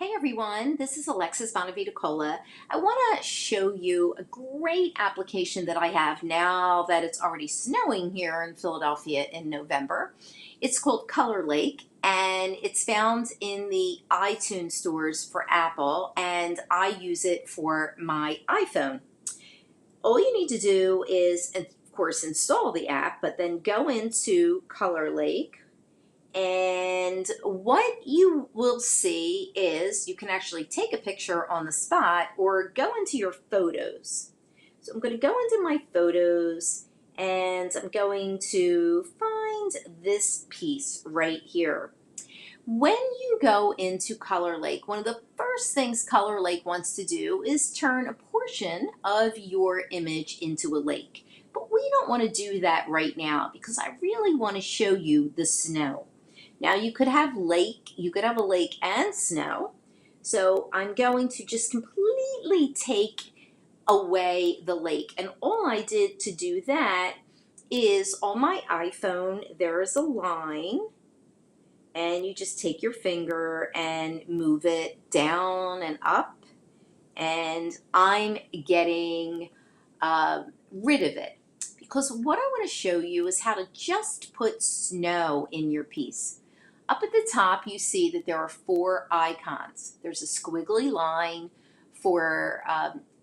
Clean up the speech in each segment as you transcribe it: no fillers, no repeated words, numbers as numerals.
Hey everyone, this is Alexis Bonavita-Cola. I want to show you a great application that I have now that it's already snowing here in Philadelphia in November. It's called Color Lake and it's found in the iTunes stores for Apple, and I use it for my iPhone. All you need to do is, of course, install the app, but then go into Color Lake. And what you will see is you can actually take a picture on the spot or go into your photos. So I'm going to go into my photos and I'm going to find this piece right here. When you go into Color Lake, one of the first things Color Lake wants to do is turn a portion of your image into a lake. But we don't want to do that right now because I really want to show you the snow. Now you could have a lake and snow. So I'm going to just completely take away the lake. And all I did to do that is on my iPhone, there is a line, and you just take your finger and move it down and up. And I'm getting rid of it because what I want to show you is how to just put snow in your piece. Up at the top, you see that there are four icons. There's a squiggly line for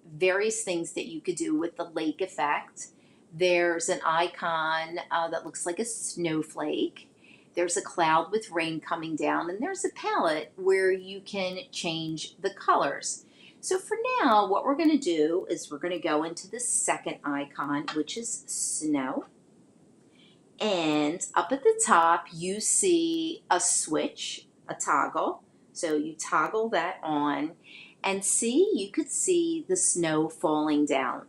various things that you could do with the lake effect. There's an icon that looks like a snowflake. There's a cloud with rain coming down, and there's a palette where you can change the colors. So for now, what we're going to do is we're going to go into the second icon, which is snow. And up at the top, you see a switch, a toggle. So you toggle that on and see, you could see the snow falling down.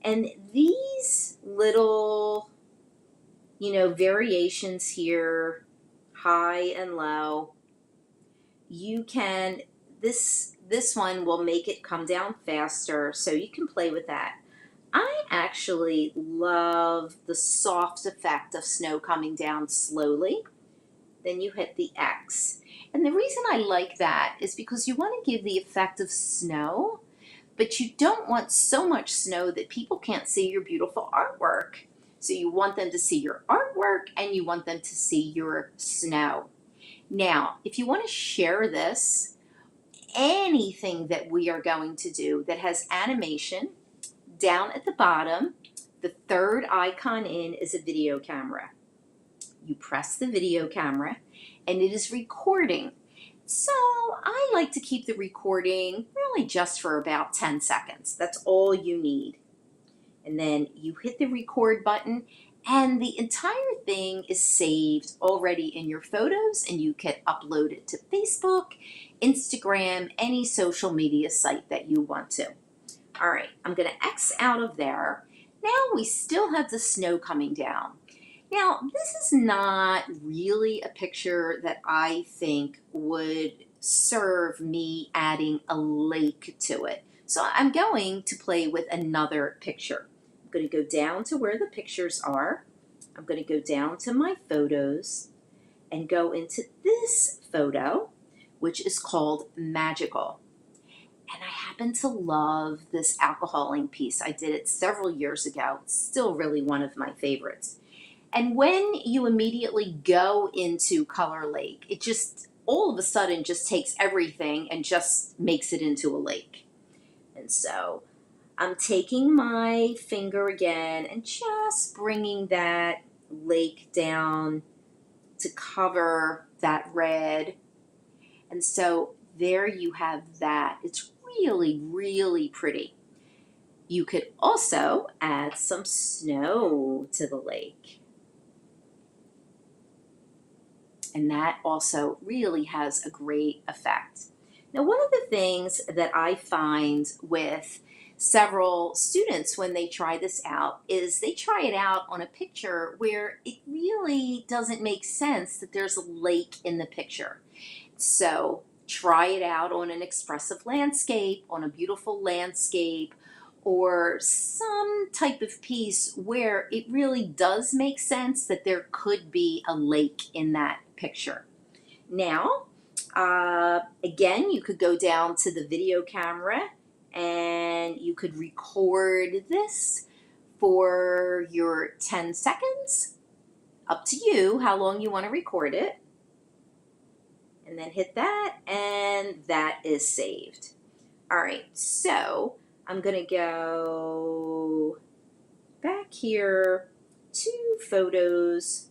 And these little, variations here, high and low, you can, this one will make it come down faster, so you can play with that. I actually love the soft effect of snow coming down slowly. Then you hit the X. And the reason I like that is because you want to give the effect of snow, but you don't want so much snow that people can't see your beautiful artwork. So you want them to see your artwork and you want them to see your snow. Now, if you want to share this, anything that we are going to do that has animation, down at the bottom, the third icon in is a video camera. You press the video camera and it is recording. So I like to keep the recording really just for about 10 seconds. That's all you need. And then you hit the record button and the entire thing is saved already in your photos, and you can upload it to Facebook, Instagram, any social media site that you want to. All right, I'm going to X out of there. Now we still have the snow coming down. Now, this is not really a picture that I think would serve me adding a lake to it. So I'm going to play with another picture. I'm going to go down to where the pictures are. I'm going to go down to my photos and go into this photo, which is called Magical. And I happen to love this alcoholing piece. I did it several years ago. It's still really one of my favorites. And when you immediately go into Color Lake, it just all of a sudden just takes everything and just makes it into a lake. And so I'm taking my finger again and just bringing that lake down to cover that red. And so there you have that. It's really, really pretty. You could also add some snow to the lake. And that also really has a great effect. Now, one of the things that I find with several students when they try this out is they try it out on a picture where it really doesn't make sense that there's a lake in the picture. So try it out on an expressive landscape, on a beautiful landscape, or some type of piece where it really does make sense that there could be a lake in that picture. Now, Again, you could go down to the video camera and you could record this for your 10 seconds. Up to you how long you want to record it. And then hit that, and that is saved. All right, so I'm going to go back here to photos,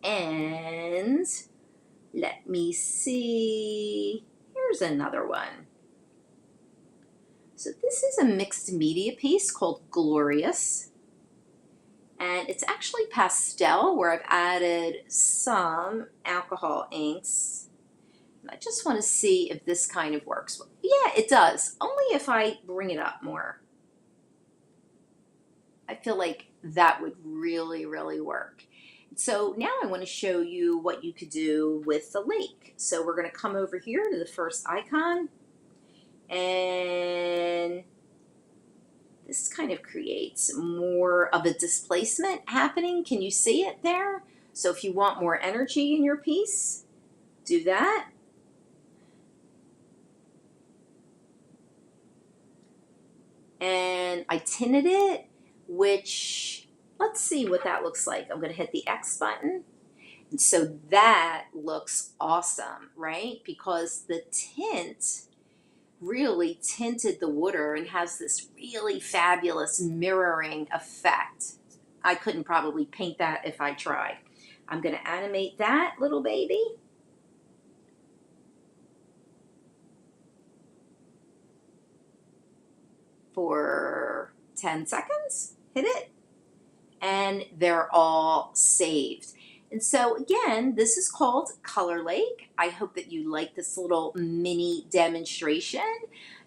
and let me see. Here's another one. So this is a mixed media piece called Glorious. And it's actually pastel, where I've added some alcohol inks. And I just want to see if this kind of works. Yeah, it does. Only if I bring it up more. I feel like that would really, really work. So now I want to show you what you could do with the lake. So we're going to come over here to the first icon, and this kind of creates more of a displacement happening. Can you see it there? So if you want more energy in your piece, do that. And I tinted it, which, let's see what that looks like. I'm going to hit the X button. And so that looks awesome, right? Because the tint really tinted the water and has this really fabulous mirroring effect. I couldn't probably paint that if I tried. I'm going to animate that little baby. For 10 seconds, hit it, and they're all saved. And so again, this is called Color Lake. I hope that you like this little mini demonstration.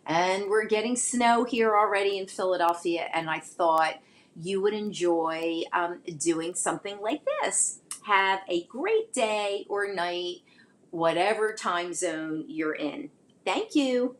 And we're getting snow here already in Philadelphia, and I thought you would enjoy doing something like this. Have a great day or night, whatever time zone you're in. Thank you.